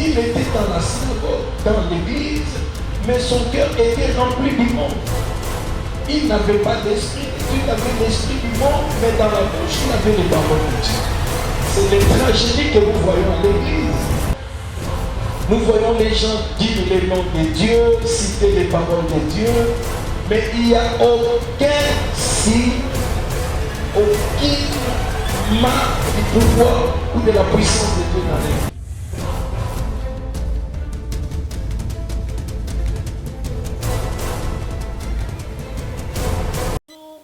Il était dans la synagogue, dans l'église, mais son cœur était rempli du monde. Il n'avait pas d'esprit, il avait l'esprit du monde, mais dans la bouche, il avait les paroles de Dieu. C'est les tragédies que nous voyons à l'église. Nous voyons les gens dire les noms de Dieu, citer les paroles de Dieu, mais il n'y a aucun signe, aucune marque du pouvoir ou de la puissance de Dieu dans l'église.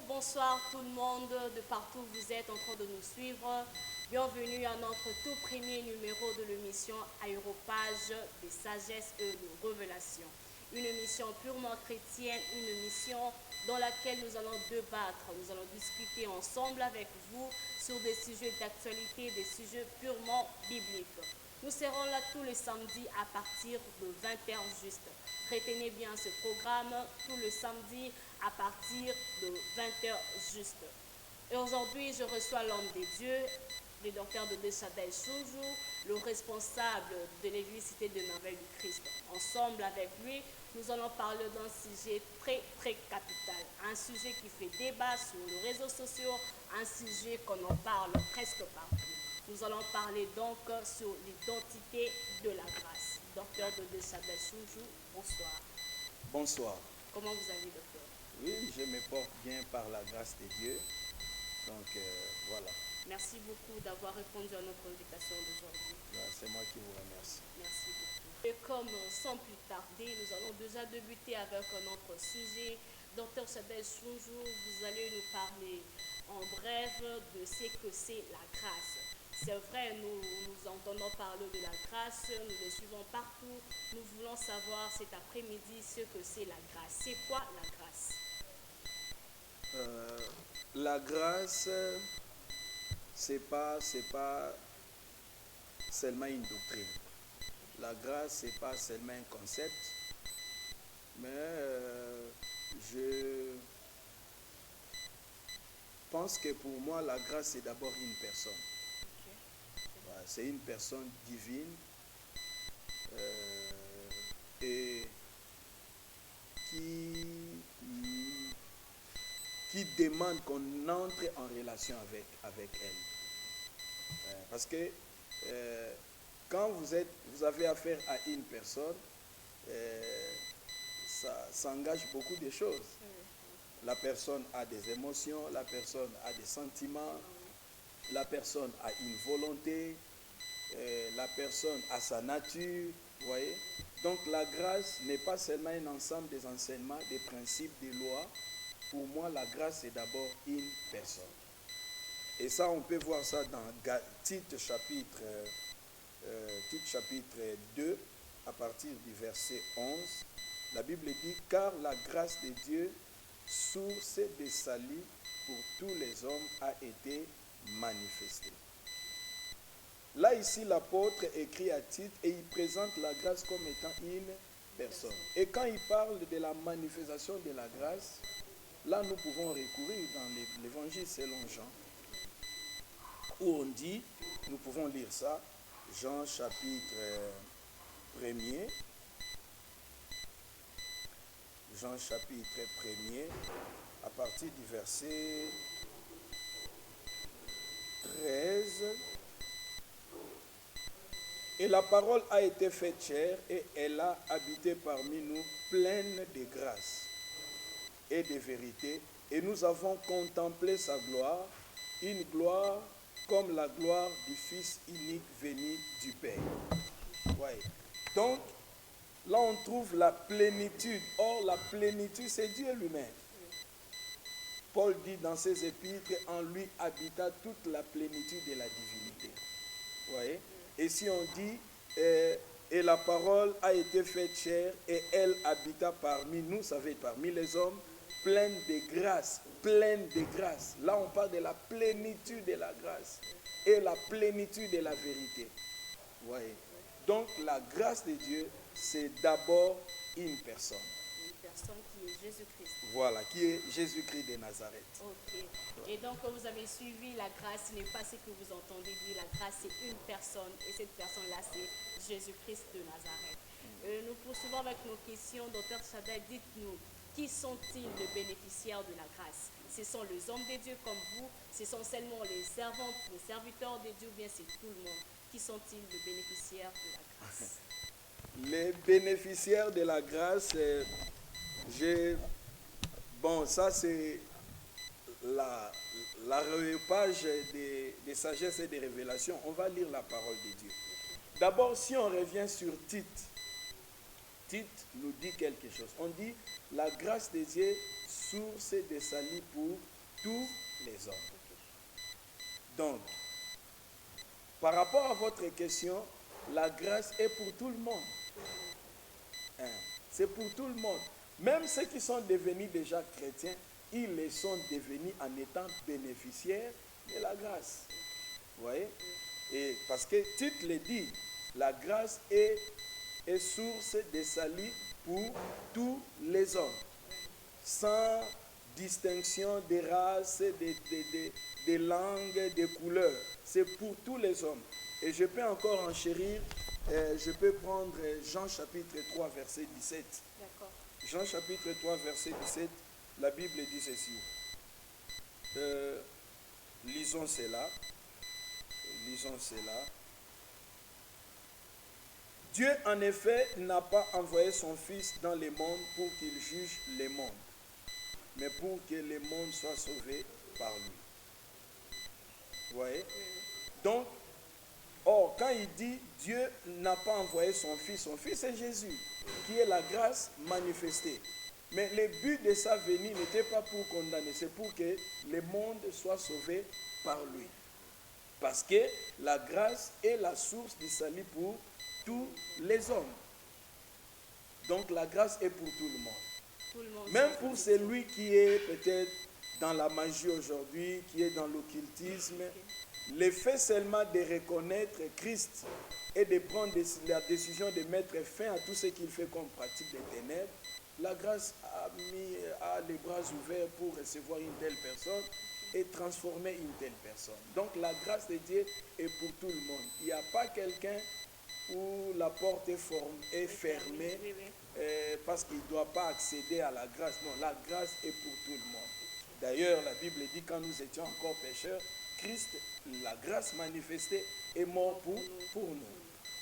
Bonsoir tout le monde, de partout où vous êtes en train de nous suivre. Bienvenue à notre tout premier numéro de l'émission Aéropage de sagesse et de révélation. Une émission purement chrétienne, une émission dans laquelle nous allons débattre, nous allons discuter ensemble avec vous sur des sujets d'actualité, des sujets purement bibliques. Nous serons là tous les samedis à partir de 20h juste. Retenez bien ce programme, tous les samedis à partir de 20h juste. Et aujourd'hui, je reçois l'homme de Dieu, le docteur de Deschadel Choujou, le responsable de l'église Cité de Merveille du Christ. Ensemble avec lui, nous allons parler d'un sujet très capital, un sujet qui fait débat sur les réseaux sociaux, un sujet qu'on en parle presque partout. Nous allons parler donc sur l'identité de la grâce. Docteur de Deschadel Choujou, bonsoir. Bonsoir. Comment vous allez, docteur? Oui, je me porte bien par la grâce de Dieu. Donc, voilà. Merci beaucoup d'avoir répondu à notre invitation d'aujourd'hui. C'est moi qui vous remercie. Merci beaucoup. Et comme sans plus tarder, nous allons déjà débuter avec notre sujet. Docteur Deschadel Choujou, vous allez nous parler en bref de ce que c'est la grâce. C'est vrai, nous entendons parler de la grâce, nous les suivons partout. Nous voulons savoir cet après-midi ce que c'est la grâce. C'est quoi la grâce? La grâce, c'est pas seulement une doctrine. La grâce, c'est pas seulement un concept, mais je pense que pour moi, la grâce, c'est d'abord une personne. Voilà, c'est une personne divine et qui demande qu'on entre en relation avec elle. Parce que quand vous avez affaire à une personne, ça engage beaucoup de choses. La personne a des émotions, la personne a des sentiments, la personne a une volonté, la personne a sa nature, vous voyez. Donc la grâce n'est pas seulement un ensemble des enseignements, des principes, des lois. Pour moi, la grâce est d'abord une personne. Et ça, on peut voir ça dans Tite chapitre 2, à partir du verset 11. La Bible dit, « Car la grâce de Dieu, source de salut pour tous les hommes, a été manifestée. » Là, ici, l'apôtre écrit à Tite et il présente la grâce comme étant une personne. Et quand il parle de la manifestation de la grâce, là, nous pouvons recourir dans l'évangile selon Jean, où on dit, nous pouvons lire ça, Jean chapitre 1er, Jean chapitre 1er, à partir du verset 13. Et la parole a été faite chair et elle a habité parmi nous pleine de grâce et de vérité. Et nous avons contemplé sa gloire, une gloire comme la gloire du Fils unique venu du Père. Ouais. Donc, là on trouve la plénitude. Or, la plénitude, c'est Dieu lui-même. Paul dit dans ses épîtres, en lui habita toute la plénitude de la divinité. Vous voyez? Et si on dit, et la parole a été faite chair, et elle habita parmi nous, ça veut dire parmi les hommes, pleine de grâce, pleine de grâce. Là, on parle de la plénitude de la grâce et la plénitude de la vérité. Vous voyez? Donc, la grâce de Dieu, c'est d'abord une personne. Une personne qui est Jésus-Christ. Voilà, qui est Jésus-Christ de Nazareth. Ok. Et donc, vous avez suivi la grâce, ce n'est pas ce que vous entendez dire. La grâce, c'est une personne. Et cette personne-là, c'est Jésus-Christ de Nazareth. Nous poursuivons avec nos questions. Docteur Chada, dites-nous, qui sont-ils les bénéficiaires de la grâce? Ce sont les hommes de Dieu comme vous? Ce sont seulement les servantes, les serviteurs de Dieu, ou bien c'est tout le monde? Qui sont-ils les bénéficiaires de la grâce? Les bénéficiaires de la grâce, ça c'est la page des sagesses et des révélations. On va lire la parole de Dieu. D'abord, si on revient sur Tite, Tite nous dit quelque chose. On dit la grâce de Dieu, source de salut pour tous les hommes. Donc, par rapport à votre question, la grâce est pour tout le monde. C'est pour tout le monde. Même ceux qui sont devenus déjà chrétiens, ils les sont devenus en étant bénéficiaires de la grâce. Vous voyez? Et parce que Tite le dit, la grâce est source de salut pour tous les hommes, sans distinction de race, de langue, de couleur. C'est pour tous les hommes. Et je peux encore enchérir, je peux prendre Jean chapitre 3, verset 17. D'accord. Jean chapitre 3, verset 17, la Bible dit ceci. Lisons cela. Lisons cela. Dieu, en effet, n'a pas envoyé son Fils dans le monde pour qu'il juge le monde, mais pour que le monde soit sauvé par lui. Vous voyez? Donc, quand il dit Dieu n'a pas envoyé son Fils c'est Jésus, qui est la grâce manifestée. Mais le but de sa venue n'était pas pour condamner, c'est pour que le monde soit sauvé par lui. Parce que la grâce est la source du salut pour tous les hommes. Donc la grâce est pour tout le monde. Même pour celui qui est peut-être dans la magie aujourd'hui, qui est dans l'occultisme, le fait seulement de reconnaître Christ et de prendre la décision de mettre fin à tout ce qu'il fait comme pratique des ténèbres, la grâce a les bras ouverts pour recevoir une telle personne et transformer une telle personne. Donc la grâce de Dieu est pour tout le monde. Il n'y a pas quelqu'un où la porte est fermée parce qu'il ne doit pas accéder à la grâce. Non, la grâce est pour tout le monde. D'ailleurs, la Bible dit quand nous étions encore pécheurs, Christ, la grâce manifestée, est mort pour nous.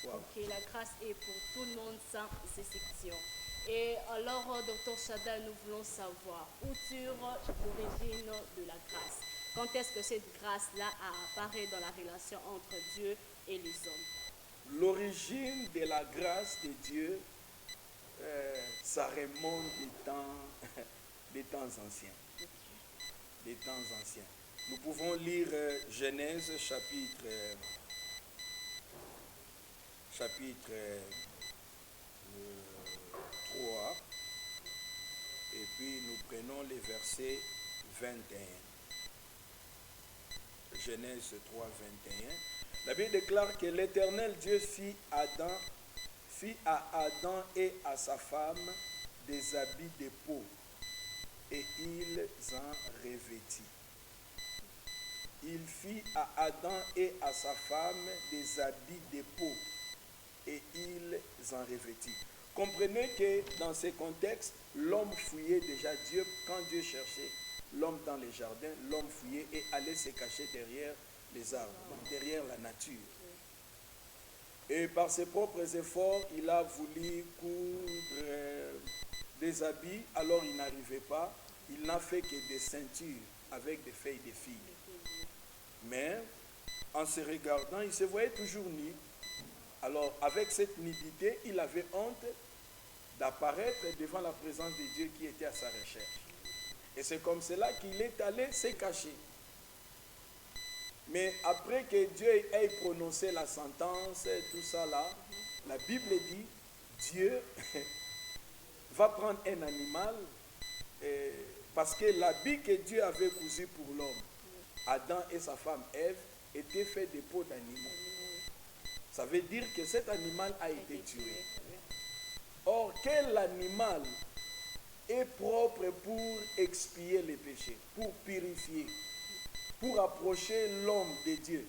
Wow. Ok, la grâce est pour tout le monde sans exception. Et alors, Dr Chada, nous voulons savoir où tire l'origine de la grâce. Quand est-ce que cette grâce-là apparaît dans la relation entre Dieu et les hommes? L'origine de la grâce de Dieu, ça remonte des temps anciens. Des temps anciens. Nous pouvons lire Genèse chapitre 3 et puis nous prenons les versets 21. Genèse 3, 21. La Bible déclare que l'Éternel Dieu fit à Adam et à sa femme des habits de peau et ils en revêtit. Il fit à Adam et à sa femme des habits de peau et ils en revêtit. Comprenez que dans ces contextes, l'homme fouillait déjà Dieu. Quand Dieu cherchait l'homme dans les jardins, l'homme fouillait et allait se cacher derrière les arbres, derrière la nature. Et par ses propres efforts, il a voulu coudre des habits, alors il n'arrivait pas. Il n'a fait que des ceintures avec des feuilles de figues. Mais en se regardant, il se voyait toujours nu. Alors avec cette nudité, il avait honte d'apparaître devant la présence de Dieu qui était à sa recherche. Et c'est comme cela qu'il est allé se cacher. Mais après que Dieu ait prononcé la sentence, tout ça là, la Bible dit, Dieu va prendre un animal, parce que l'habit que Dieu avait cousu pour l'homme, Adam et sa femme Ève, était fait de peaux d'animaux. Ça veut dire que cet animal a été tué. Or, quel animal est propre pour expier les péchés, pour purifier, pour approcher l'homme de Dieu,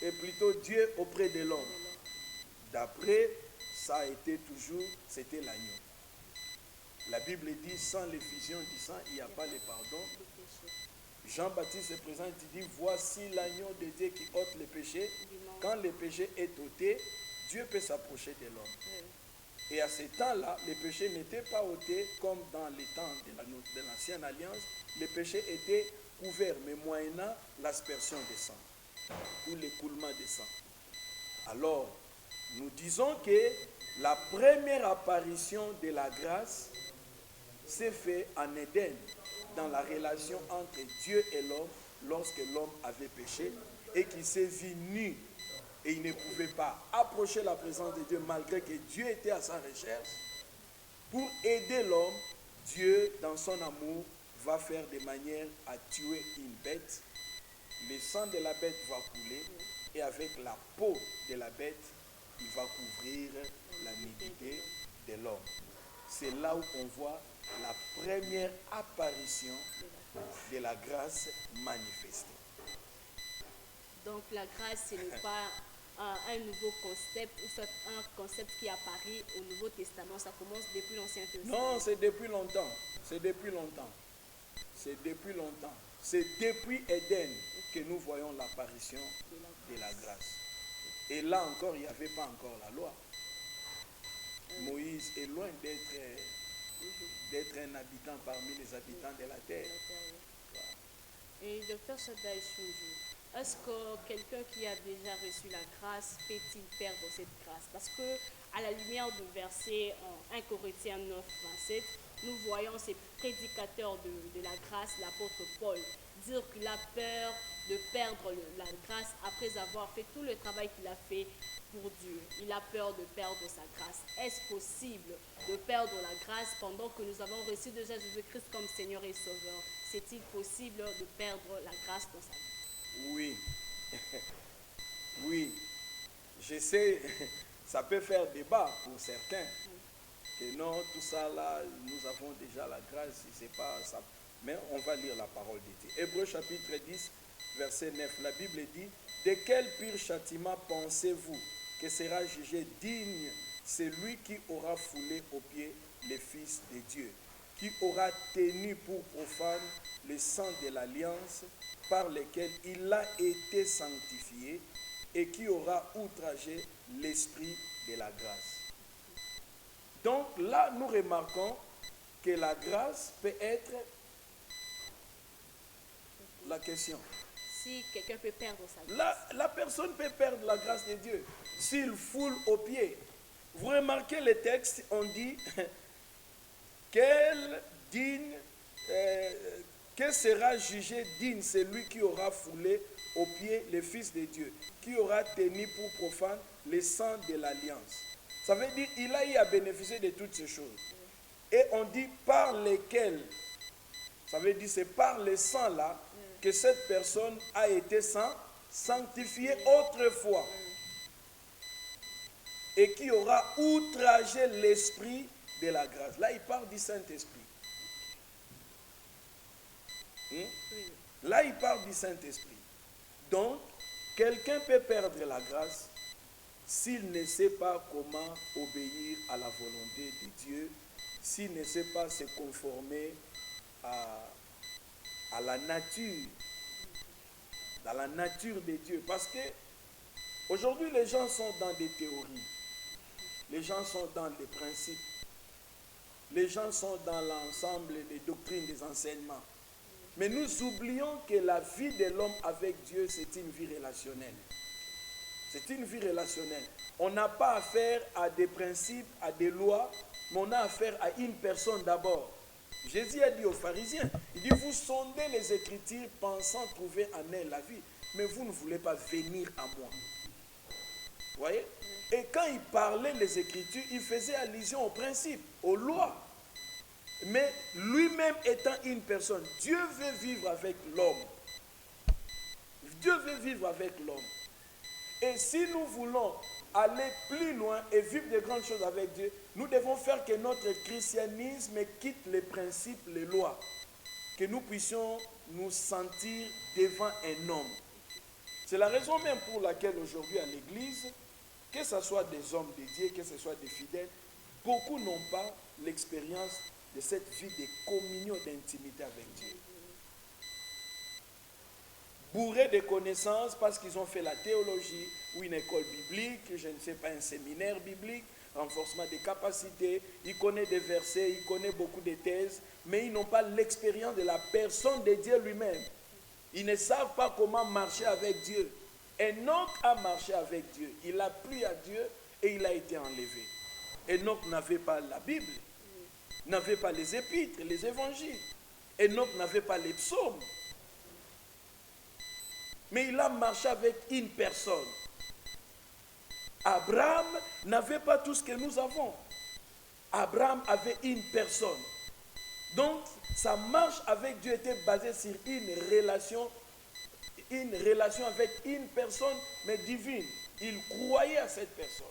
et plutôt Dieu auprès de l'homme? d'après, ça a été toujours, c'était l'agneau. La Bible dit, sans l'effusion du sang, il n'y a pas le pardon. Jean-Baptiste se présente, il dit, voici l'agneau de Dieu qui ôte le péché. Quand le péché est ôté, Dieu peut s'approcher de l'homme. Et à ce temps-là, le péché n'était pas ôté comme dans les temps de l'ancienne alliance. Le péché était couvert, mais moyennant l'aspersion des sang ou l'écoulement des sang. Alors, nous disons que la première apparition de la grâce s'est faite en Éden, dans la relation entre Dieu et l'homme, lorsque l'homme avait péché et qu'il s'est vu nu et il ne pouvait pas approcher la présence de Dieu malgré que Dieu était à sa recherche. Pour aider l'homme, Dieu, dans son amour, va faire de manière à tuer une bête. Le sang de la bête va couler et avec la peau de la bête, il va couvrir la nudité de l'homme. C'est là où on voit la première apparition de la grâce manifestée. Donc la grâce, ce n'est pas un nouveau concept, ou soit un concept qui apparaît au Nouveau Testament. Ça commence depuis l'Ancien Testament. Non, c'est depuis longtemps. C'est depuis longtemps. C'est depuis longtemps. C'est depuis Éden que nous voyons l'apparition de la grâce. Et là encore, il n'y avait pas encore la loi. Moïse est loin d'être un habitant parmi les habitants de la terre. Et docteur Shaddai Shunju, est-ce que quelqu'un qui a déjà reçu la grâce peut-il perdre cette grâce? Parce que à la lumière du verset 1 Corinthiens 9, 27, nous voyons ces prédicateurs de la grâce, l'apôtre Paul, dire qu'il a peur de perdre la grâce après avoir fait tout le travail qu'il a fait pour Dieu. Il a peur de perdre sa grâce. Est-ce possible de perdre la grâce pendant que nous avons reçu déjà Jésus-Christ comme Seigneur et Sauveur? C'est-il possible de perdre la grâce dans sa vie? Oui. Oui. Je sais, ça peut faire débat pour certains. Que non, tout ça là, nous avons déjà la grâce, c'est pas ça. Mais on va lire la parole de Dieu. Hébreux chapitre 10, verset 9. La Bible dit, de quel pire châtiment pensez-vous que sera jugé digne celui qui aura foulé aux pieds les fils de Dieu, qui aura tenu pour profane le sang de l'alliance par lequel il a été sanctifié et qui aura outragé l'esprit de la grâce. Donc là, nous remarquons que la grâce peut être la question. Si quelqu'un peut perdre sa grâce. La personne peut perdre la grâce de Dieu s'il foule aux pieds. Vous remarquez le texte, on dit que sera jugé digne celui qui aura foulé aux pieds les fils de Dieu, qui aura tenu pour profane le sang de l'alliance. Ça veut dire qu'il a eu à bénéficier de toutes ces choses. Et on dit par lesquels, ça veut dire c'est par le sang là que cette personne a été sanctifiée autrefois. Et qui aura outragé l'esprit de la grâce. Là, il parle du Saint-Esprit. Là, il parle du Saint-Esprit. Donc, quelqu'un peut perdre la grâce s'il ne sait pas comment obéir à la volonté de Dieu, s'il ne sait pas se conformer à la nature, dans la nature de Dieu. Parce que aujourd'hui, les gens sont dans des théories, les gens sont dans des principes, les gens sont dans l'ensemble des doctrines, des enseignements. Mais nous oublions que la vie de l'homme avec Dieu, c'est une vie relationnelle. C'est une vie relationnelle. On n'a pas affaire à des principes, à des lois, mais on a affaire à une personne d'abord. Jésus a dit aux pharisiens, il dit, vous sondez les Écritures pensant trouver en elles la vie, mais vous ne voulez pas venir à moi. Vous voyez? Et quand il parlait les Écritures, il faisait allusion aux principes, aux lois. Mais lui-même étant une personne, Dieu veut vivre avec l'homme. Dieu veut vivre avec l'homme. Et si nous voulons aller plus loin et vivre de grandes choses avec Dieu, nous devons faire que notre christianisme quitte les principes, les lois. Que nous puissions nous sentir devant un homme. C'est la raison même pour laquelle aujourd'hui à l'église, que ce soit des hommes dédiés, que ce soit des fidèles, beaucoup n'ont pas l'expérience de cette vie de communion, d'intimité avec Dieu. Bourrés de connaissances parce qu'ils ont fait la théologie ou une école biblique, je ne sais pas, un séminaire biblique, renforcement des capacités, ils connaissent des versets, ils connaissent beaucoup de thèses, mais ils n'ont pas l'expérience de la personne de Dieu lui-même. Ils ne savent pas comment marcher avec Dieu. Enoch a marché avec Dieu. Il a plu à Dieu et il a été enlevé. Enoch n'avait pas la Bible, n'avait pas les épîtres, les évangiles. Enoch n'avait pas les psaumes. Mais il a marché avec une personne. Abraham n'avait pas tout ce que nous avons. Abraham avait une personne. Donc, sa marche avec Dieu était basée sur une relation avec une personne, mais divine. Il croyait à cette personne.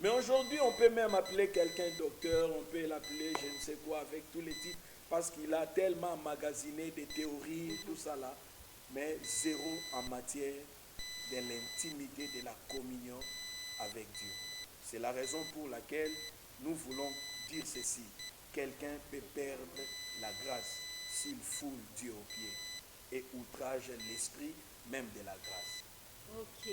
Mais aujourd'hui, on peut même appeler quelqu'un docteur, on peut l'appeler je ne sais quoi avec tous les titres, parce qu'il a tellement emmagasiné des théories, tout ça là, mais zéro en matière de l'intimité, de la communion avec Dieu. C'est la raison pour laquelle nous voulons dire ceci. Quelqu'un peut perdre la grâce s'il foule Dieu aux pieds et outrage l'esprit même de la grâce. Ok,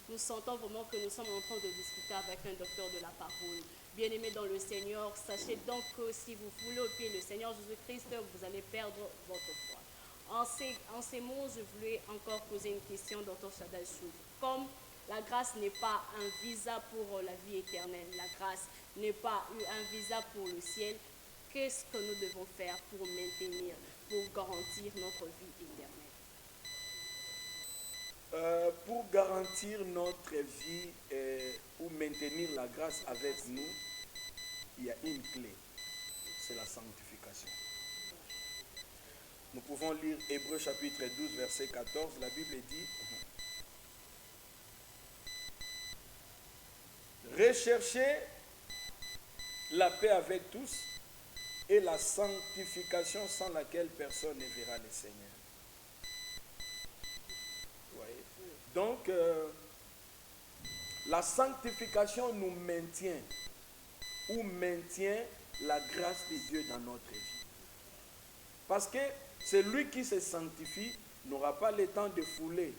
nous sentons vraiment que nous sommes en train de discuter avec un docteur de la parole. Bien-aimés dans le Seigneur, sachez donc que si vous foulez au pied le Seigneur Jésus-Christ, vous allez perdre votre foi. En ces mots, je voulais encore poser une question, Dr. Shaddai Chouf. Comme la grâce n'est pas un visa pour la vie éternelle, la grâce n'est pas un visa pour le ciel, qu'est-ce que nous devons faire pour maintenir, pour garantir notre vie éternelle? Pour garantir notre vie ou maintenir la grâce avec nous, il y a une clé, c'est la sanctification. Nous pouvons lire Hébreux chapitre 12, verset 14, la Bible dit « Recherchez la paix avec tous et la sanctification sans laquelle personne ne verra le Seigneur. » Donc, la sanctification nous maintient ou maintient la grâce de Dieu dans notre vie. Parce que celui qui se sanctifie n'aura pas le temps de fouler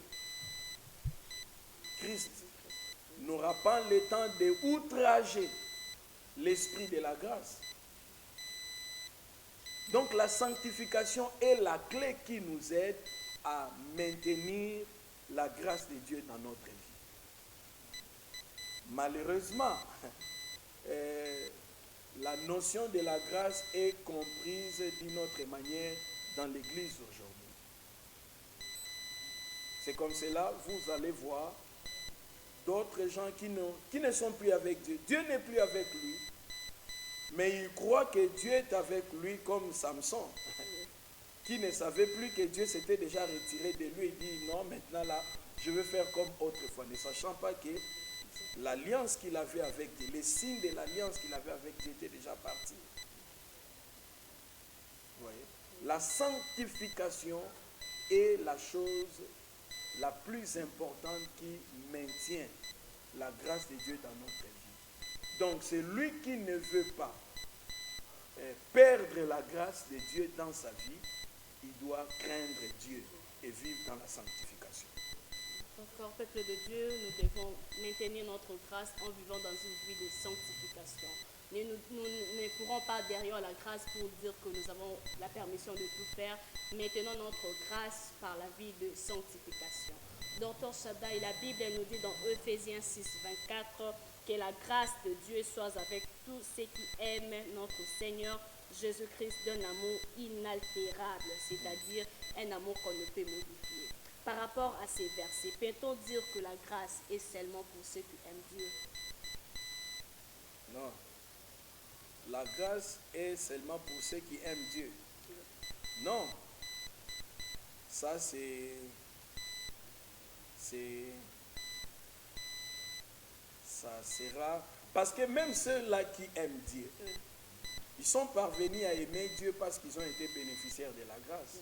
Christ, n'aura pas le temps d'outrager l'esprit de la grâce. Donc la sanctification est la clé qui nous aide à maintenir la grâce de Dieu dans notre vie. Malheureusement, la notion de la grâce est comprise d'une autre manière dans l'Église aujourd'hui. C'est comme cela, vous allez voir d'autres gens qui ne sont plus avec Dieu. Dieu n'est plus avec lui, mais il croit que Dieu est avec lui comme Samson, qui ne savait plus que Dieu s'était déjà retiré de lui et dit non, maintenant là, je veux faire comme autrefois, ne sachant pas que l'alliance qu'il avait avec Dieu, les signes de l'alliance qu'il avait avec Dieu étaient déjà partis. Vous voyez? La sanctification est la chose la plus importante qui maintient la grâce de Dieu dans notre vie. Donc, celui qui ne veut pas perdre la grâce de Dieu dans sa vie, il doit craindre Dieu et vivre dans la sanctification. Encore, peuple de Dieu, nous devons maintenir notre grâce en vivant dans une vie de sanctification. Nous ne pourrons pas derrière la grâce pour dire que nous avons la permission de tout faire. Maintenons notre grâce par la vie de sanctification. Dr. Shaddai, la Bible nous dit dans Ephésiens 6, 24 que la grâce de Dieu soit avec tous ceux qui aiment notre Seigneur Jésus-Christ d'un amour inaltérable, c'est-à-dire un amour qu'on ne peut modifier. Par rapport à ces versets, peut-on dire que la grâce est seulement pour ceux qui aiment Dieu? Non. La grâce est seulement pour ceux qui aiment Dieu. Non. Ça, ça sera... Parce que même ceux-là qui aiment Dieu, ils sont parvenus à aimer Dieu parce qu'ils ont été bénéficiaires de la grâce.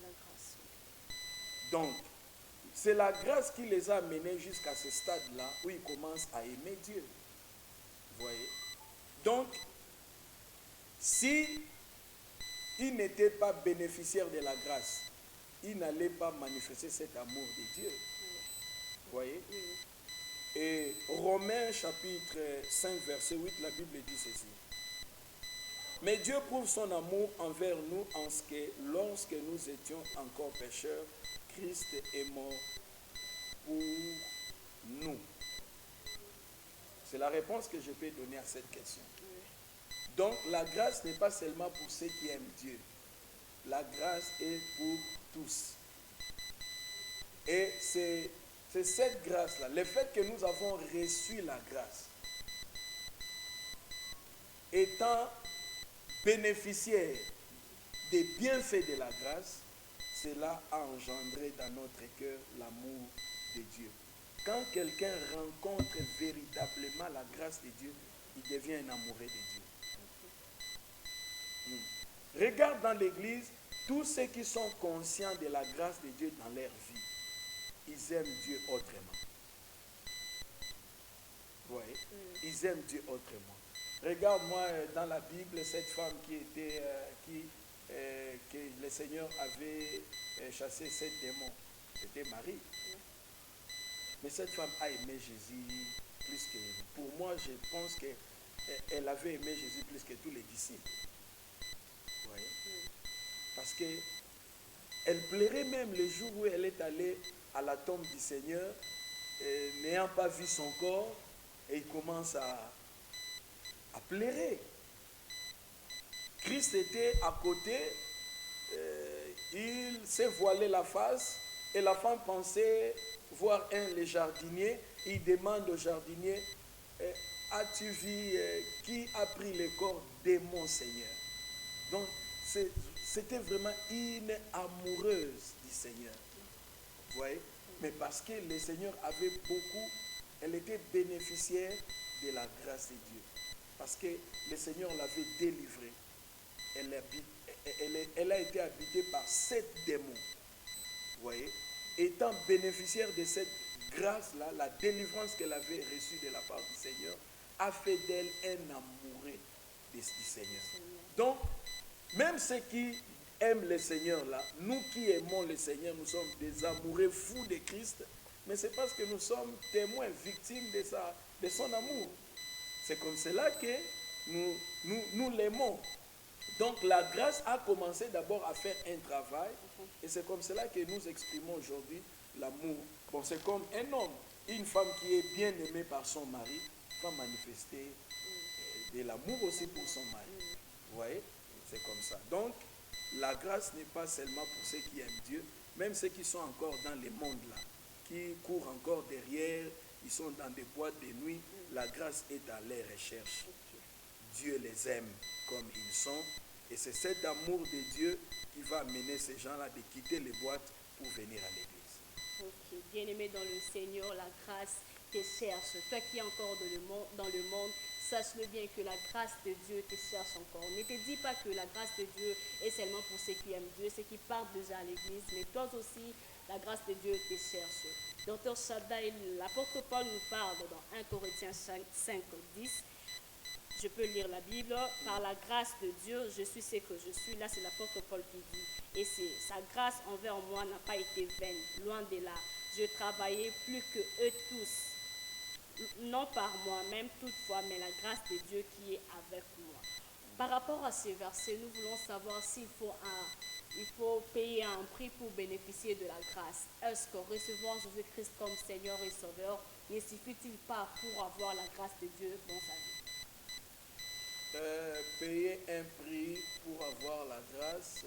Donc, C'est la grâce qui les a amenés jusqu'à ce stade-là où ils commencent à aimer Dieu. Vous voyez? Donc, si ils n'étaient pas bénéficiaires de la grâce, ils n'allaient pas manifester cet amour de Dieu. Vous voyez? Et Romains chapitre 5, verset 8, la Bible dit ceci. Mais Dieu prouve son amour envers nous en ce que lorsque nous étions encore pécheurs, Christ est mort pour nous. C'est la réponse que je peux donner à cette question. Donc la grâce n'est pas seulement pour ceux qui aiment Dieu. La grâce est pour tous. Et c'est cette grâce-là, le fait que nous avons reçu la grâce, étant bénéficiaires des bienfaits de la grâce, cela a engendré dans notre cœur l'amour de Dieu. Quand quelqu'un rencontre véritablement la grâce de Dieu, il devient un amoureux de Dieu. Regarde dans l'église, tous ceux qui sont conscients de la grâce de Dieu dans leur vie, ils aiment Dieu autrement. Vous voyez? Ils aiment Dieu autrement. Regarde-moi dans la Bible, cette femme que le Seigneur avait chassé 7 démons. C'était Marie. Mais cette femme a aimé Jésus plus que... Pour moi, je pense qu'elle avait aimé Jésus plus que tous les disciples. Vous voyez? Parce qu'elle pleurait même le jour où elle est allée à la tombe du Seigneur, n'ayant pas vu son corps, et il commence à pleurer. Christ était à côté, il s'est voilé la face, et la femme pensait voir le jardinier. Il demande au jardinier, as-tu vu qui a pris le corps de mon Seigneur? Donc, c'était vraiment une amoureuse du Seigneur. Vous voyez? Mais parce que le Seigneur avait beaucoup, elle était bénéficiaire de la grâce de Dieu. Parce que le Seigneur l'avait délivrée. Elle a été habitée par 7 démons. Vous voyez? Étant bénéficiaire de cette grâce-là, la délivrance qu'elle avait reçue de la part du Seigneur, a fait d'elle un amoureux du Seigneur. Donc, même ceux qui aiment le Seigneur là, nous qui aimons le Seigneur, nous sommes des amoureux fous de Christ, mais c'est parce que nous sommes témoins, victimes de son amour. C'est comme cela que nous l'aimons. Donc la grâce a commencé d'abord à faire un travail, et c'est comme cela que nous exprimons aujourd'hui l'amour. Bon, c'est comme un homme, une femme qui est bien aimée par son mari, va manifester de l'amour aussi pour son mari. Vous voyez? C'est comme ça. Donc, la grâce n'est pas seulement pour ceux qui aiment Dieu, même ceux qui sont encore dans le monde là, qui courent encore derrière, ils sont dans des boîtes de nuit, la grâce est à leur recherche. Dieu les aime comme ils sont, et c'est cet amour de Dieu qui va amener ces gens-là de quitter les boîtes pour venir à l'église. Ok, bien-aimé dans le Seigneur, la grâce te cherche. Toi qui es encore dans le monde, sache-le bien que la grâce de Dieu te cherche encore. Ne te dis pas que la grâce de Dieu est seulement pour ceux qui aiment Dieu, ceux qui partent déjà à l'église, mais toi aussi, la grâce de Dieu te cherche. Docteur Shaddai, l'apôtre Paul nous parle dans 1 Corinthiens 5, 10. Je peux lire la Bible. Par la grâce de Dieu, je suis ce que je suis. Là, c'est l'apôtre Paul qui dit. Et sa grâce envers moi n'a pas été vaine. Loin de là. Je travaillais plus que eux tous. Non par moi-même toutefois, mais la grâce de Dieu qui est avec moi. Par rapport à ces versets, nous voulons savoir s'il faut payer un prix pour bénéficier de la grâce. Est-ce que recevoir Jésus-Christ comme Seigneur et Sauveur ne suffit-il pas pour avoir la grâce de Dieu dans sa vie? Payer un prix pour avoir la grâce,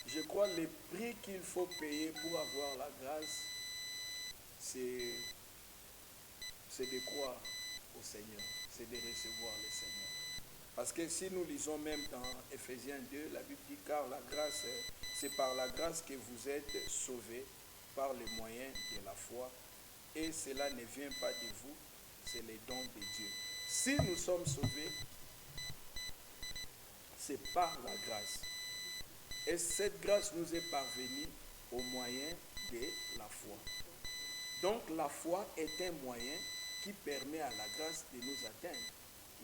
je crois que le prix qu'il faut payer pour avoir la grâce, c'est de croire au Seigneur, c'est de recevoir le Seigneur. Parce que si nous lisons même dans Ephésiens 2, la Bible dit, car la grâce, c'est par la grâce que vous êtes sauvés par le moyen de la foi, et cela ne vient pas de vous, c'est le don de Dieu. Si nous sommes sauvés, c'est par la grâce. Et cette grâce nous est parvenue au moyen de la foi. Donc la foi est un moyen qui permet à la grâce de nous atteindre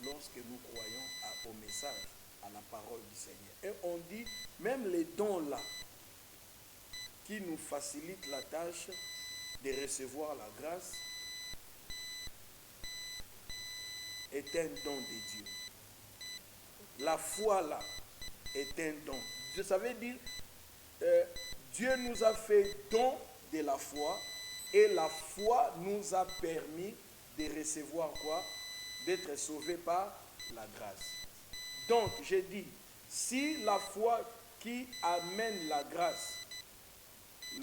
lorsque nous croyons au message, à la parole du Seigneur. Et on dit, même les dons là, qui nous facilitent la tâche de recevoir la grâce, est un don de Dieu. La foi là est un don. Ça veut dire, Dieu nous a fait don de la foi, et la foi nous a permis de recevoir quoi? D'être sauvés par la grâce. Donc, j'ai dit, si la foi qui amène la grâce,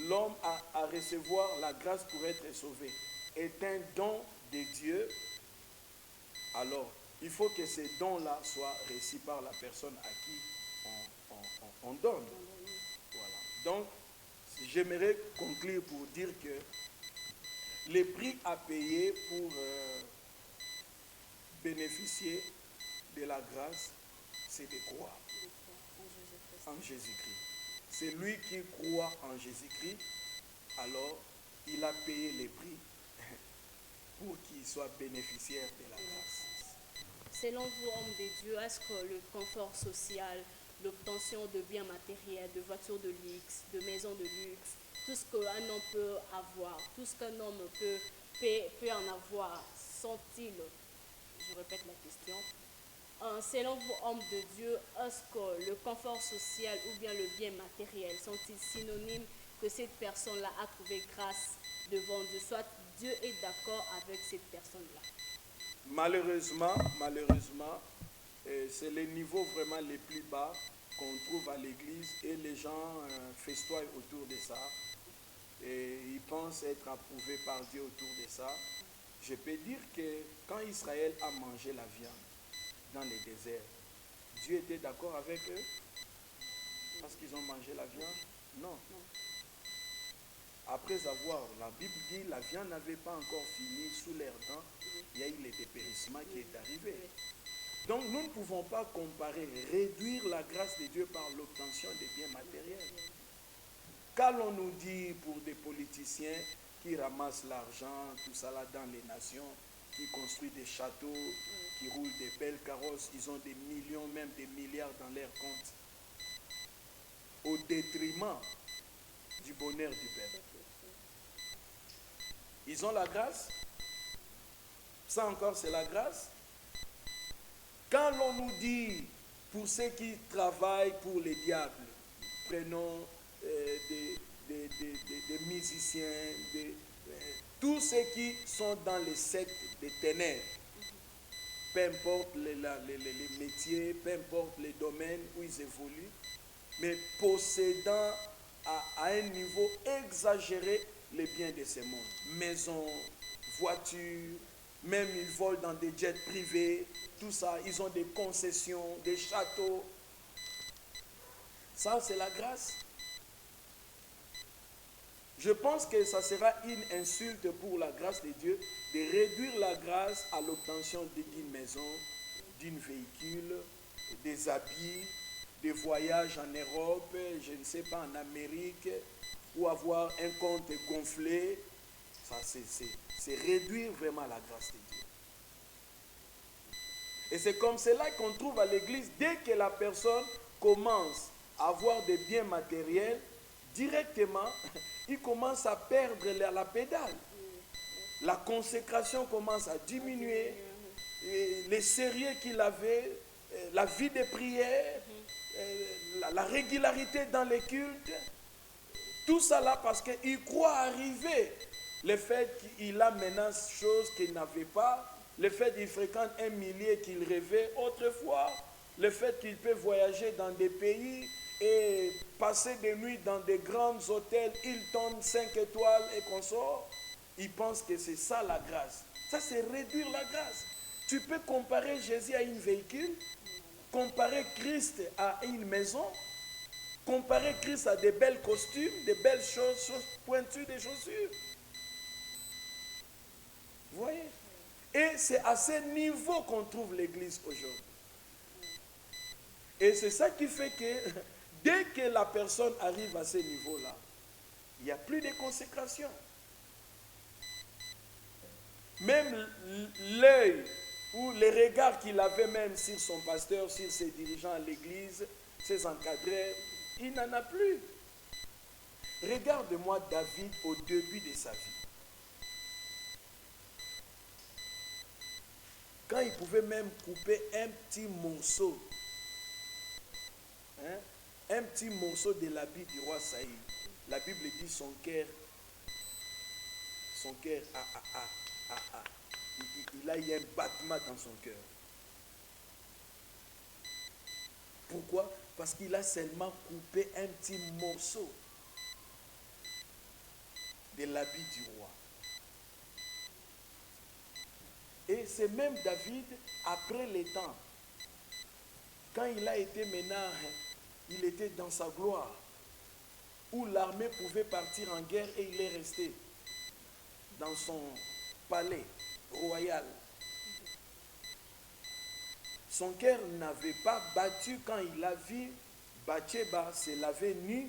l'homme à recevoir la grâce pour être sauvé, est un don de Dieu, alors il faut que ces dons-là soient reçus par la personne à qui on donne. Voilà. Donc, j'aimerais conclure pour dire que les prix à payer pour bénéficier de la grâce, c'est de croire en Jésus-Christ. C'est lui qui croit en Jésus-Christ, alors il a payé les prix pour qu'il soit bénéficiaire de la grâce. Selon vous, hommes de Dieu, est-ce que le confort social, l'obtention de biens matériels, de voitures de luxe, de maisons de luxe, tout ce qu'un homme peut avoir, tout ce qu'un homme peut en avoir, sont-ils, je répète la question, selon vous, hommes de Dieu, est-ce que le confort social ou bien le bien matériel sont-ils synonymes que cette personne-là a trouvé grâce devant Dieu, soit Dieu est d'accord avec cette personne-là? Malheureusement, c'est les niveaux vraiment les plus bas qu'on trouve à l'église, et les gens festoient autour de ça et ils pensent être approuvés par Dieu autour de ça. Je peux dire que quand Israël a mangé la viande dans les déserts, Dieu était d'accord avec eux parce qu'ils ont mangé la viande? Non. Après avoir, la Bible dit, la viande n'avait pas encore fini sous leurs dents, il y a eu le dépérissement qui est arrivé. Donc nous ne pouvons pas comparer, réduire la grâce de Dieu par l'obtention des biens matériels. Qu'allons nous dire pour des politiciens qui ramassent l'argent, tout ça là dans les nations, qui construisent des châteaux, qui roulent des belles carrosses, ils ont des millions, même des milliards dans leurs comptes, au détriment du bonheur du peuple. Ils ont la grâce. Ça encore, c'est la grâce. Quand l'on nous dit, pour ceux qui travaillent pour les diables, prenons des musiciens, tous ceux qui sont dans les sectes des ténèbres, peu importe les métiers, peu importe les domaines où ils évoluent, mais possédant à un niveau exagéré les biens de ce monde. Maisons, voitures, même ils volent dans des jets privés, tout ça, ils ont des concessions, des châteaux. Ça, c'est la grâce. Je pense que ça sera une insulte pour la grâce de Dieu de réduire la grâce à l'obtention d'une maison, d'un véhicule, des habits, des voyages en Europe, je ne sais pas, en Amérique, ou avoir un compte gonflé. Ça, c'est réduire vraiment la grâce de Dieu. Et c'est comme cela qu'on trouve à l'église, dès que la personne commence à avoir des biens matériels, directement, il commence à perdre la pédale. La consécration commence à diminuer, et les sérieux qu'il avait, la vie de prière, la régularité dans les cultes, tout ça là parce qu'il croit arriver. Le fait qu'il a maintenant choses qu'il n'avait pas, le fait qu'il fréquente un millier qu'il rêvait autrefois, le fait qu'il peut voyager dans des pays et passer des nuits dans des grands hôtels, Hilton, 5 étoiles et consorts, il pense que c'est ça la grâce. Ça, c'est réduire la grâce. Tu peux comparer Jésus à un véhicule, comparer Christ à une maison, comparer Christ à des belles costumes, des belles choses pointues, des chaussures. Vous voyez? Et c'est à ce niveau qu'on trouve l'église aujourd'hui. Et c'est ça qui fait que dès que la personne arrive à ce niveau-là, il n'y a plus de consécration. Même l'œil ou les regards qu'il avait même sur son pasteur, sur ses dirigeants à l'église, ses encadreurs, il n'en a plus. Regarde-moi David au début de sa vie. Quand il pouvait même couper un petit morceau, un petit morceau de l'habit du roi Saïd, la Bible dit son cœur il a eu un battement dans son cœur. Pourquoi? Parce qu'il a seulement coupé un petit morceau de l'habit du roi. Et c'est même David, après les temps, quand il a été maintenant, il était dans sa gloire, où l'armée pouvait partir en guerre et il est resté dans son palais royal. Son cœur n'avait pas battu quand il a vu Bathsheba se laver nue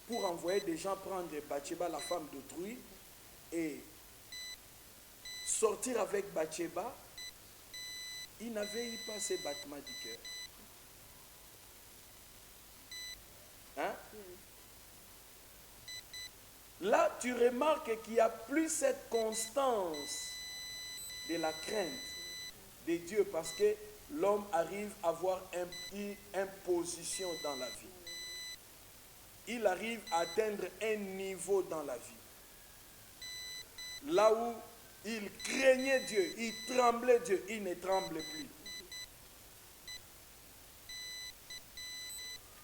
pour envoyer des gens prendre Bathsheba, la femme d'autrui, et sortir avec Bathsheba. Il n'avait eu pas ces battements du cœur. Hein? Là, tu remarques qu'il n'y a plus cette constance de la crainte de Dieu parce que l'homme arrive à avoir une position dans la vie. Il arrive à atteindre un niveau dans la vie. Là où il craignait Dieu, il tremblait Dieu, il ne tremble plus.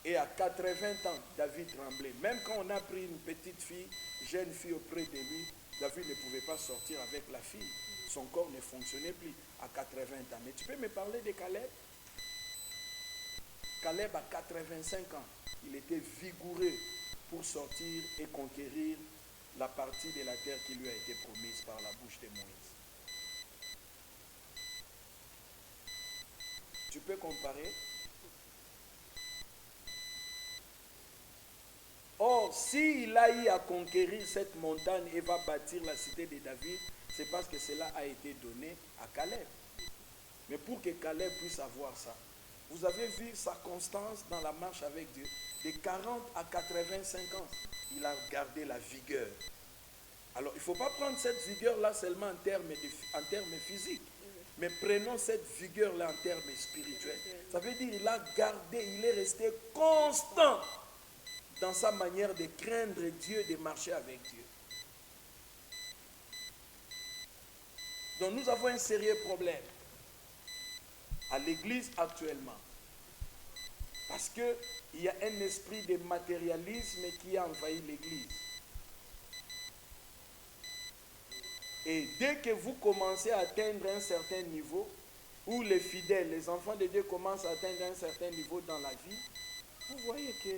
Et à 80 ans, David tremblait. Même quand on a pris une petite fille, jeune fille auprès de lui, David ne pouvait pas sortir avec la fille. Son corps ne fonctionnait plus à 80 ans. Mais tu peux me parler de Caleb? Caleb, à 85 ans, il était vigoureux pour sortir et conquérir la partie de la terre qui lui a été promise par la bouche de Moïse. Tu peux comparer? Or, s'il a eu à conquérir cette montagne et va bâtir la cité de David, c'est parce que cela a été donné à Caleb. Mais pour que Caleb puisse avoir ça, vous avez vu sa constance dans la marche avec Dieu. De 40 à 85 ans, il a gardé la vigueur. Alors, il ne faut pas prendre cette vigueur-là seulement en termes physiques, mais prenons cette vigueur-là en termes spirituels. Ça veut dire qu'il a gardé, il est resté constant dans sa manière de craindre Dieu, de marcher avec Dieu. Donc nous avons un sérieux problème à l'église actuellement. Parce qu'il y a un esprit de matérialisme qui a envahi l'église. Et dès que vous commencez à atteindre un certain niveau, où les fidèles, les enfants de Dieu commencent à atteindre un certain niveau dans la vie, vous voyez que...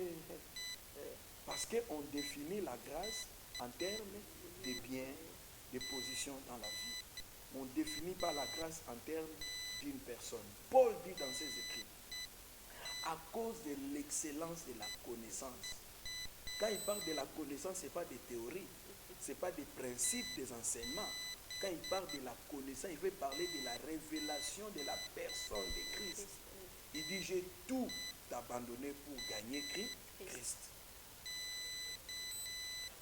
Parce qu'on définit la grâce en termes de biens, de positions dans la vie. On ne définit pas la grâce en termes d'une personne. Paul dit dans ses écrits, à cause de l'excellence de la connaissance. Quand il parle de la connaissance, ce n'est pas des théories, ce n'est pas des principes, des enseignements. Quand il parle de la connaissance, il veut parler de la révélation de la personne de Christ. Il dit, j'ai tout abandonné pour gagner Christ.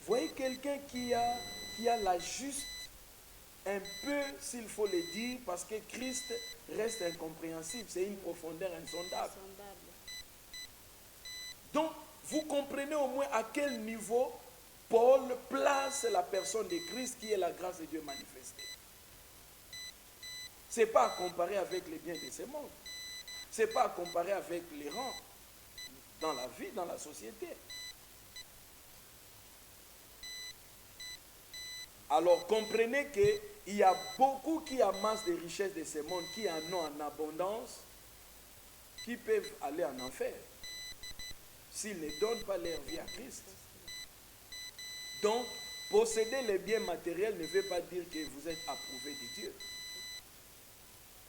Voyez quelqu'un qui a la juste, un peu, s'il faut le dire, parce que Christ reste incompréhensible, c'est une profondeur insondable. Donc, vous comprenez au moins à quel niveau Paul place la personne de Christ qui est la grâce de Dieu manifestée. Ce n'est pas à comparer avec les biens de ce monde. Ce n'est pas à comparer avec les rangs dans la vie, dans la société. Alors comprenez qu'il y a beaucoup qui amassent des richesses de ce monde, qui en ont en abondance, qui peuvent aller en enfer s'ils ne donnent pas leur vie à Christ. Donc, posséder les biens matériels ne veut pas dire que vous êtes approuvé de Dieu.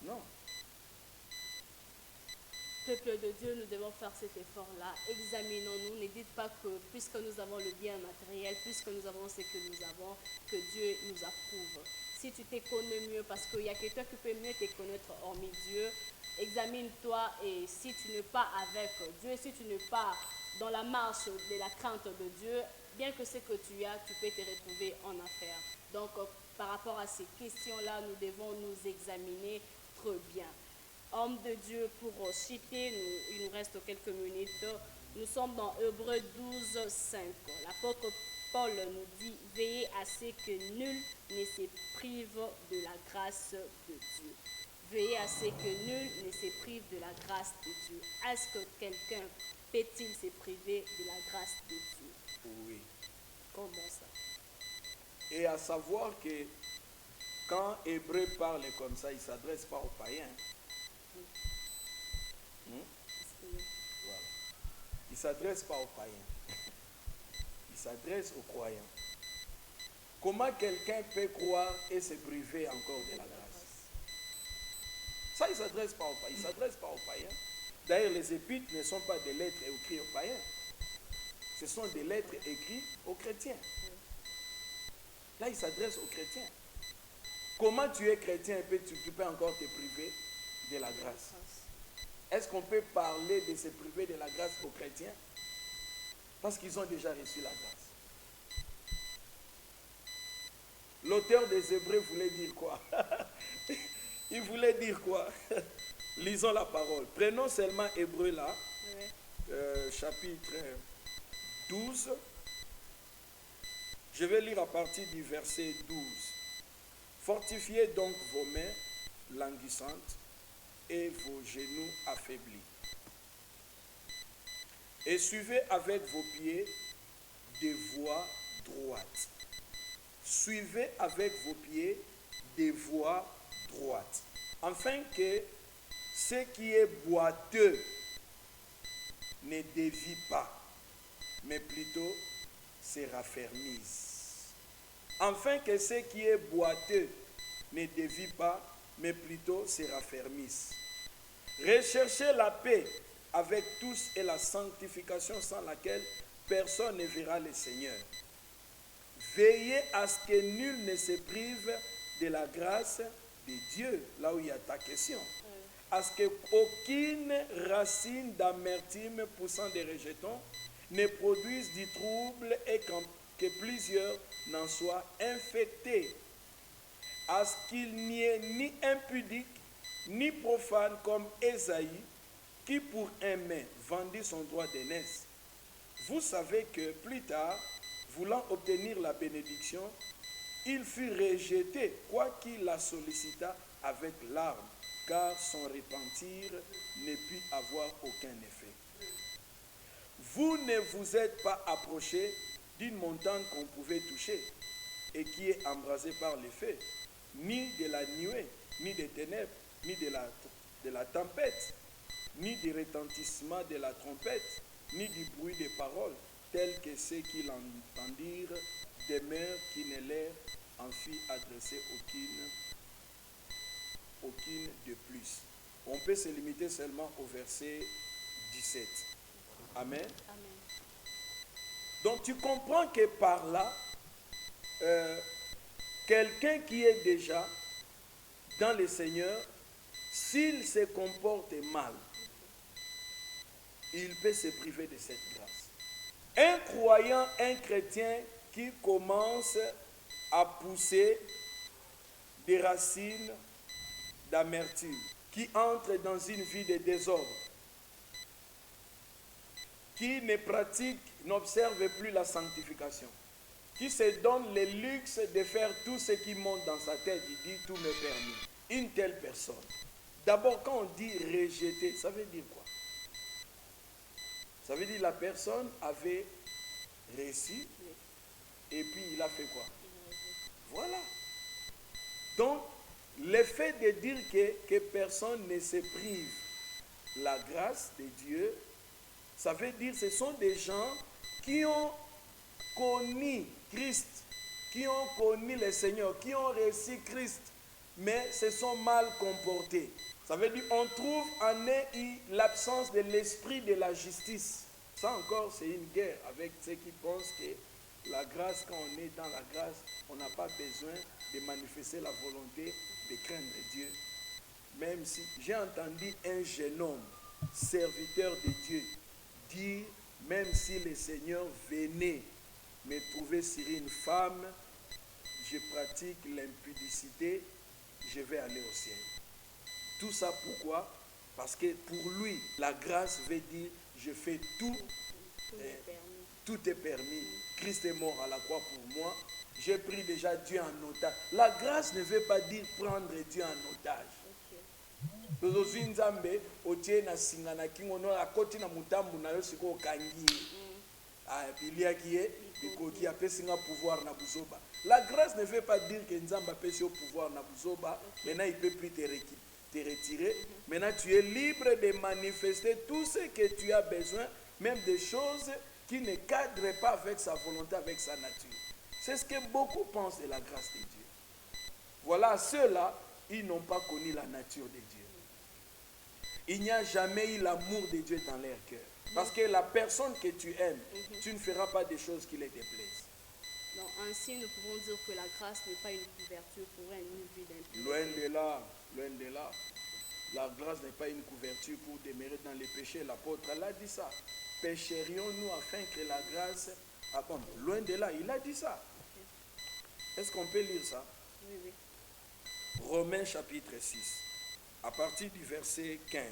Non. Peuple de Dieu, nous devons faire cet effort-là. Examinons-nous. Ne dites pas que puisque nous avons le bien matériel, puisque nous avons ce que nous avons, que Dieu nous approuve. Si tu te connais mieux, parce qu'il n'y a que toi qui peux mieux te connaître hormis Dieu, examine-toi, et si tu n'es pas avec Dieu, si tu n'es pas dans la marche de la crainte de Dieu, bien que ce que tu as, tu peux te retrouver en affaire. Donc, par rapport à ces questions-là, nous devons nous examiner très bien. Homme de Dieu, pour citer, il nous reste quelques minutes, nous sommes dans Hébreux 12, 5. L'apôtre Paul nous dit, veillez à ce que nul ne se prive de la grâce de Dieu. Veillez à ce que nul ne se prive de la grâce de Dieu. Est-ce que quelqu'un peut-il se priver de la grâce de Dieu? Oui. Comment ça? Et à savoir que quand Hébreu parle comme ça, il ne s'adresse pas aux païens. Voilà. Il ne s'adresse pas aux païens. Il s'adresse aux croyants. Comment quelqu'un peut croire et se priver encore de la grâce? Ça, il ne s'adresse pas aux païens. Il ne s'adresse pas aux païens. D'ailleurs, les épîtres ne sont pas des lettres écrites aux païens. Ce sont des lettres écrites aux chrétiens. Là, il s'adresse aux chrétiens. Comment tu es chrétien et tu peux encore te priver de la grâce? Est-ce qu'on peut parler de se priver de la grâce aux chrétiens? Parce qu'ils ont déjà reçu la grâce. L'auteur des Hébreux voulait dire quoi? Il voulait dire quoi? Lisons la parole. Prenons seulement Hébreux là, chapitre 12. Je vais lire à partir du verset 12. Fortifiez donc vos mains languissantes et vos genoux affaiblis. Et suivez avec vos pieds des voies droites. Suivez avec vos pieds des voies droites. Afin que ce qui est boiteux ne dévie pas, mais plutôt se raffermisse. Afin que ce qui est boiteux ne dévie pas, mais plutôt se raffermisse. Recherchez la paix avec tous et la sanctification sans laquelle personne ne verra le Seigneur. Veillez à ce que nul ne se prive de la grâce de Dieu, là où il y a ta question. À ce qu'aucune racine d'amertume poussant des rejetons ne produise du trouble et que plusieurs n'en soient infectés. À ce qu'il n'y ait ni impudique, ni profane comme Ésaïe, qui pour un main vendit son droit d'aînesse. Vous savez que plus tard, voulant obtenir la bénédiction, il fut rejeté, quoiqu'il la sollicita avec larmes, car son repentir ne put avoir aucun effet. Vous ne vous êtes pas approché d'une montagne qu'on pouvait toucher et qui est embrasée par les feux, ni de la nuée, ni des ténèbres, ni de la tempête, ni du retentissement de la trompette, ni du bruit des paroles, tels que ceux qui l'entendirent demeurent qui ne leur en fit adresser aucune de plus. On peut se limiter seulement au verset 17. Amen. Amen. Donc tu comprends que par là, quelqu'un qui est déjà dans le Seigneur, s'il se comporte mal, il peut se priver de cette grâce. Un croyant, un chrétien qui commence à pousser des racines d'amertume, qui entre dans une vie de désordre, qui ne pratique, n'observe plus la sanctification, qui se donne le luxe de faire tout ce qui monte dans sa tête, il dit tout m'est permis. Une telle personne, d'abord quand on dit rejeter, ça veut dire quoi? Ça veut dire la personne avait reçu et puis il a fait quoi? Voilà. Donc, le fait de dire que personne ne se prive la grâce de Dieu, ça veut dire que ce sont des gens qui ont connu Christ, qui ont connu le Seigneur, qui ont reçu Christ, mais se sont mal comportés. Ça veut dire on trouve en eux l'absence de l'esprit de la justice. Ça encore, c'est une guerre avec ceux qui pensent que la grâce, quand on est dans la grâce, on n'a pas besoin de manifester la volonté de craindre Dieu. Même si j'ai entendu un jeune homme, serviteur de Dieu, dire, même si le Seigneur venait me trouver sur une femme, je pratique l'impudicité, je vais aller au ciel. Tout ça pourquoi? Parce que pour lui, la grâce veut dire, je fais tout. Tout est permis. Christ est mort à la croix pour moi. J'ai pris déjà Dieu en otage. La grâce ne veut pas dire prendre Dieu en otage. Tozozwi nzambe otie na singa na kingono akoti na mutambu na yo siko okangi. Biliaki ye bikoki apesinga pouvoir na buzoba. La grâce ne veut pas dire que nzamba apesi au pouvoir na buzoba. Maintenant il peut plus te retirer. Maintenant tu es libre de manifester tout ce que tu as besoin, même des choses qui ne cadrent pas avec sa volonté, avec sa nature. C'est ce que beaucoup pensent de la grâce de Dieu. Voilà, ceux-là, ils n'ont pas connu la nature de Dieu. Il n'y a jamais eu l'amour de Dieu dans leur cœur. Parce que la personne que tu aimes, tu ne feras pas des choses qui les déplaisent. Donc, ainsi, nous pouvons dire que la grâce n'est pas une couverture pour une vie d'impudicité. Loin de là, loin de là. La grâce n'est pas une couverture pour demeurer dans les péchés. L'apôtre, elle a dit ça. Pécherions-nous afin que la grâce abonde? Loin de là, il a dit ça. Okay. Est-ce qu'on peut lire ça? Oui, oui. Romains chapitre 6, à partir du verset 15.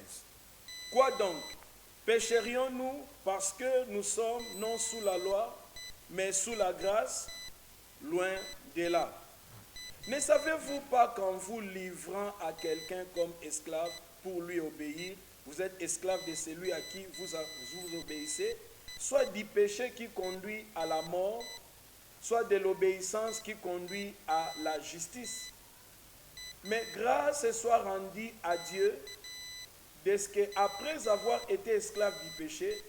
Quoi donc? Pécherions-nous parce que nous sommes non sous la loi, mais sous la grâce? Loin de là. Ne savez-vous pas qu'en vous livrant à quelqu'un comme esclave pour lui obéir, vous êtes esclave de celui à qui vous obéissez, soit du péché qui conduit à la mort, soit de l'obéissance qui conduit à la justice. Mais grâce soit rendue à Dieu de ce qu'après avoir été esclave du péché,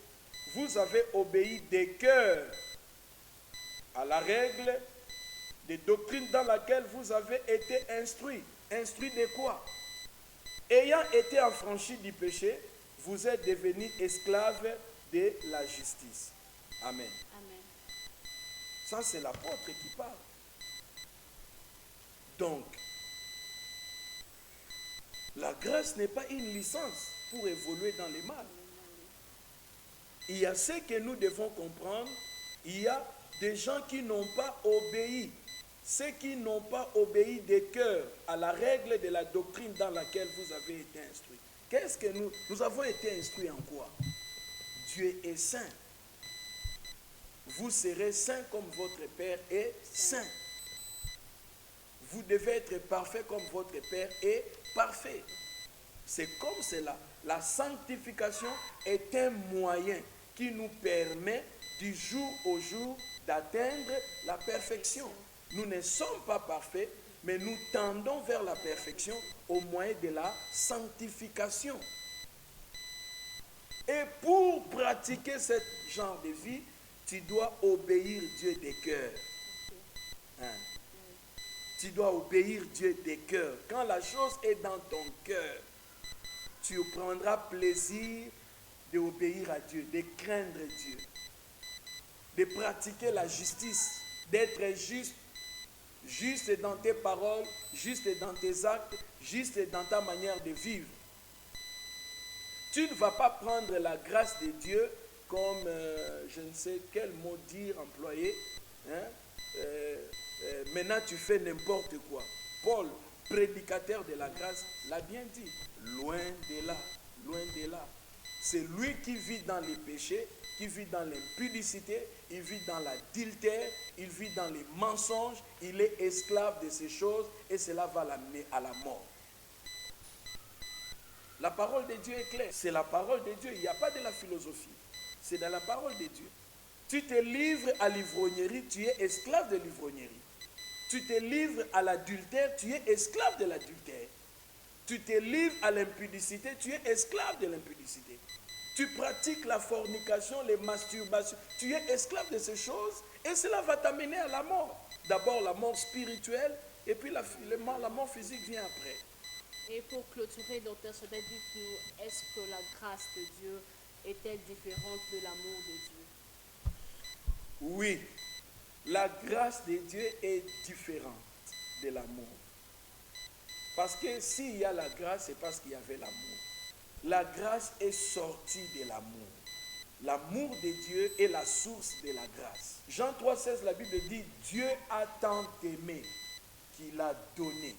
vous avez obéi de cœur à la règle de doctrine dans laquelle vous avez été instruit. Instruit de quoi? Ayant été affranchi du péché, vous êtes devenus esclaves de la justice. Amen. Amen. Ça, c'est l'apôtre qui parle. Donc, la grâce n'est pas une licence pour évoluer dans le mal. Il y a ce que nous devons comprendre. Il y a des gens qui n'ont pas obéi. Ceux qui n'ont pas obéi de cœur à la règle de la doctrine dans laquelle vous avez été instruits. Qu'est-ce que nous avons été instruits en quoi? Dieu est saint. Vous serez saint comme votre Père est saint. Vous devez être parfait comme votre Père est parfait. C'est comme cela. La sanctification est un moyen qui nous permet du jour au jour d'atteindre la perfection. Nous ne sommes pas parfaits, mais nous tendons vers la perfection au moyen de la sanctification. Et pour pratiquer ce genre de vie, tu dois obéir Dieu de cœur. Hein? Tu dois obéir Dieu de cœur. Quand la chose est dans ton cœur, tu prendras plaisir d'obéir à Dieu, de craindre Dieu, de pratiquer la justice, d'être juste. Juste dans tes paroles, juste dans tes actes, juste dans ta manière de vivre. Tu ne vas pas prendre la grâce de Dieu comme, je ne sais quel mot dire, employer. Hein? Maintenant tu fais n'importe quoi. Paul, prédicateur de la grâce, l'a bien dit. Loin de là, loin de là. C'est lui qui vit dans les péchés, qui vit dans l'impudicité, il vit dans l'adultère, il vit dans les mensonges, il est esclave de ces choses et cela va l'amener à la mort. La parole de Dieu est claire, c'est la parole de Dieu, il n'y a pas de la philosophie, c'est dans la parole de Dieu. Tu te livres à l'ivrognerie, tu es esclave de l'ivrognerie. Tu te livres à l'adultère, tu es esclave de l'adultère. Tu te livres à l'impudicité, tu es esclave de l'impudicité. Tu pratiques la fornication, les masturbations, tu es esclave de ces choses et cela va t'amener à la mort. D'abord la mort spirituelle et puis la mort physique vient après. Et pour clôturer, Dr. Chadha, dites-nous, est-ce que la grâce de Dieu est-elle différente de l'amour de Dieu? Oui, la grâce de Dieu est différente de l'amour. Parce que s'il y a la grâce, c'est parce qu'il y avait l'amour. La grâce est sortie de l'amour. L'amour de Dieu est la source de la grâce. Jean 3,16, la Bible dit, Dieu a tant aimé qu'il a donné.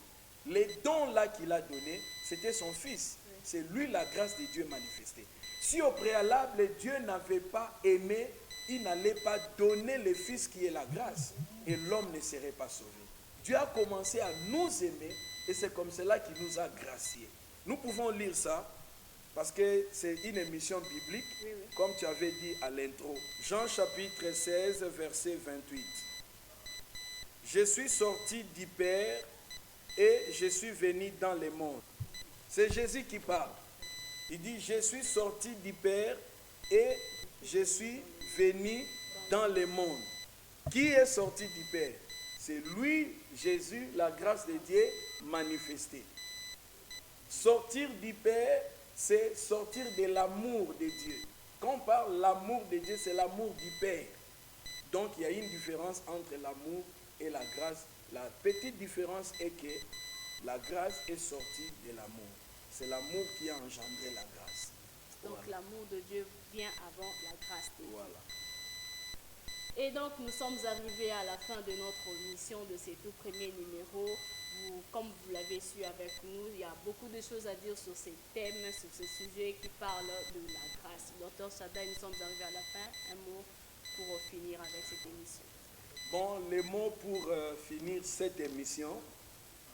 Les dons là qu'il a donnés, c'était son Fils. C'est lui la grâce de Dieu manifestée. Si au préalable, Dieu n'avait pas aimé, il n'allait pas donner le Fils qui est la grâce. Et l'homme ne serait pas sauvé. Dieu a commencé à nous aimer et c'est comme cela qu'il nous a graciés. Nous pouvons lire ça parce que c'est une émission biblique, Oui. comme tu avais dit à l'intro. Jean chapitre 16, verset 28. Je suis sorti du Père et je suis venu dans le monde. C'est Jésus qui parle. Il dit, je suis sorti du Père et je suis venu dans le monde. Qui est sorti du Père? C'est lui, Jésus, la grâce de Dieu manifestée. Sortir du Père, c'est sortir de l'amour de Dieu. Quand on parle l'amour de Dieu, c'est l'amour du Père. Donc il y a une différence entre l'amour et la grâce. La petite différence est que la grâce est sortie de l'amour. C'est l'amour qui a engendré la grâce. Donc Voilà. l'amour de Dieu vient avant la grâce de Dieu. Voilà. Et donc nous sommes arrivés à la fin de notre mission de ces tout premiers numéros. Comme vous l'avez su avec nous, il y a beaucoup de choses à dire sur ces thèmes, sur ces sujets qui parlent de la grâce. Dr. Chadha, nous sommes arrivés à la fin. Un mot pour finir avec cette émission. Bon, les mots pour finir cette émission,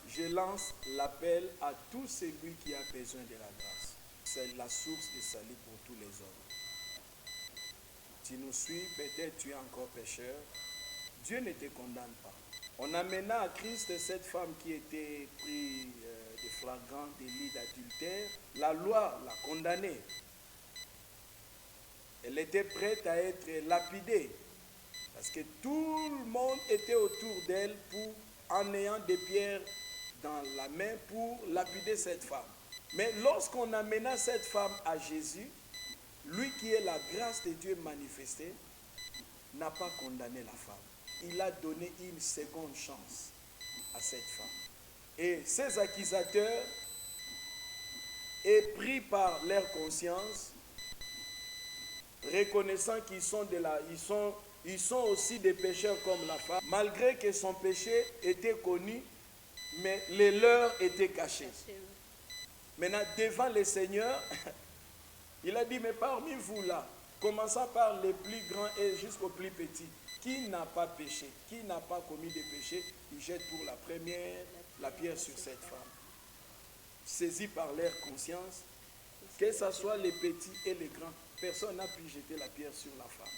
je lance l'appel à tout celui qui a besoin de la grâce. C'est la source de salut pour tous les hommes. Tu nous suis, peut-être tu es encore pécheur. Dieu ne te condamne pas. On amena à Christ cette femme qui était prise de flagrant délit d'adultère. La loi l'a condamnée. Elle était prête à être lapidée. Parce que tout le monde était autour d'elle en ayant des pierres dans la main pour lapider cette femme. Mais lorsqu'on amena cette femme à Jésus, lui qui est la grâce de Dieu manifestée, n'a pas condamné la femme. Il a donné une seconde chance à cette femme. Et ses accusateurs, épris par leur conscience, reconnaissant qu'ils sont ils sont aussi des pécheurs comme la femme, malgré que son péché était connu, mais les leurs étaient cachés. Maintenant, devant le Seigneur, il a dit, mais parmi vous là, commençant par les plus grands et jusqu'aux plus petits, qui n'a pas péché, qui n'a pas commis de péché, il jette pour la pierre sur cette femme. Saisis par leur conscience, que ce soit les petits et les grands, personne n'a pu jeter la pierre sur la femme.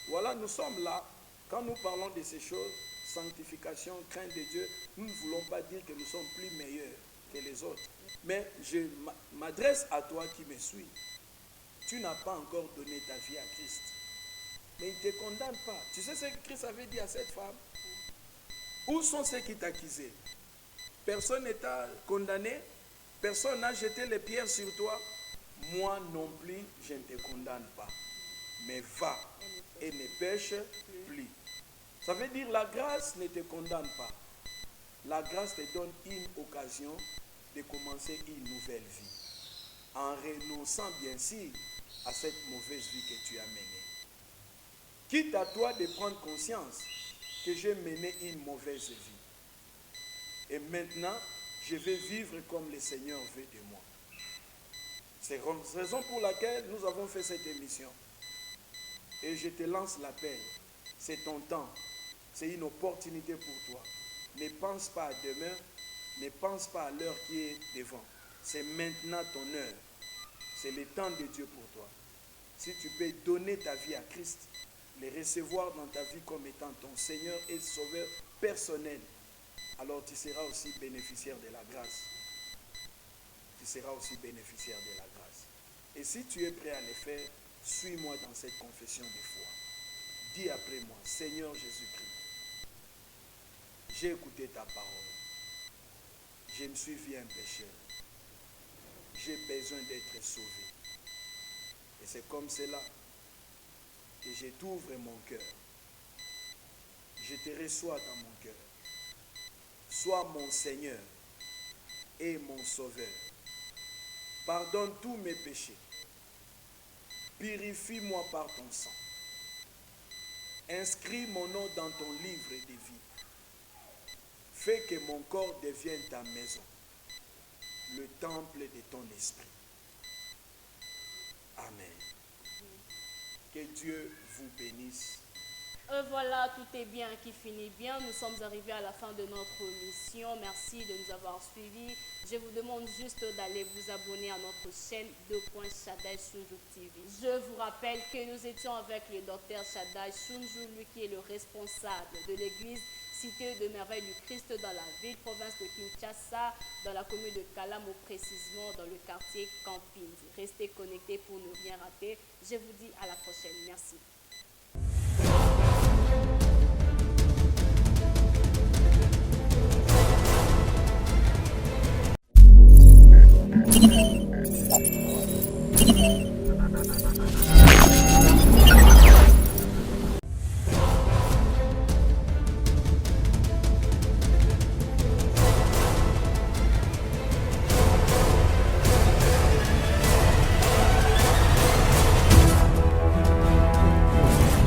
Voilà, nous sommes là. Quand nous parlons de ces choses, sanctification, crainte de Dieu, nous ne voulons pas dire que nous sommes plus meilleurs que les autres. Mais je m'adresse à toi qui me suis. Tu n'as pas encore donné ta vie à Christ. Mais il ne te condamne pas. Tu sais ce que Christ avait dit à cette femme? Où sont ceux qui t'accusaient? Personne n'est condamné. Personne n'a jeté les pierres sur toi. Moi non plus, je ne te condamne pas. Mais va et ne pêche plus. Ça veut dire la grâce ne te condamne pas. La grâce te donne une occasion de commencer une nouvelle vie. En renonçant bien sûr à cette mauvaise vie que tu as menée. Quitte à toi de prendre conscience que j'ai mené une mauvaise vie. Et maintenant, je vais vivre comme le Seigneur veut de moi. C'est la raison pour laquelle nous avons fait cette émission. Et je te lance l'appel. C'est ton temps. C'est une opportunité pour toi. Ne pense pas à demain. Ne pense pas à l'heure qui est devant. C'est maintenant ton heure. C'est le temps de Dieu pour toi. Si tu peux donner ta vie à Christ, le recevoir dans ta vie comme étant ton Seigneur et Sauveur personnel, alors tu seras aussi bénéficiaire de la grâce. Tu seras aussi bénéficiaire de la grâce. Et si tu es prêt à le faire, suis-moi dans cette confession de foi. Dis après moi, Seigneur Jésus-Christ, j'ai écouté ta parole. Je me suis vu un pécheur. j'ai besoin d'être sauvé. Et c'est comme cela que je t'ouvre mon cœur. Je te reçois dans mon cœur. Sois mon Seigneur et mon Sauveur. Pardonne tous mes péchés. Purifie-moi par ton sang. Inscris mon nom dans ton livre de vie. Fais que mon corps devienne ta maison, le temple de ton esprit. Amen. Que Dieu vous bénisse. Voilà, tout est bien qui finit bien. Nous sommes arrivés à la fin de notre mission. Merci de nous avoir suivis. Je vous demande juste d'aller vous abonner à notre chaîne Shaddai Shunju TV. Je vous rappelle que nous étions avec le docteur Shaddai Shunju, lui qui est le responsable de l'église Cité de Merveille du Christ dans la ville province de Kinshasa, dans la commune de Kalamo, précisément dans le quartier Camping. Restez connectés pour ne rien rater. Je vous dis à la prochaine. Merci.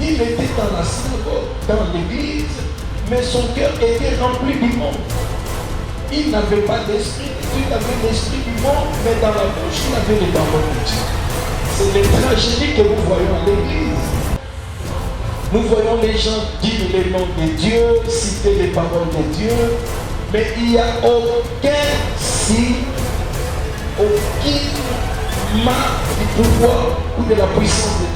Il était dans la synagogue, dans l'église, mais son cœur était rempli du monde. Il n'avait pas d'esprit, il avait l'esprit du monde, mais dans la bouche, il avait les paroles de Dieu. C'est les tragédies que nous voyons à l'église. Nous voyons les gens dire les noms de Dieu, citer les paroles de Dieu, mais il n'y a aucun signe, aucune marque du pouvoir ou de la puissance de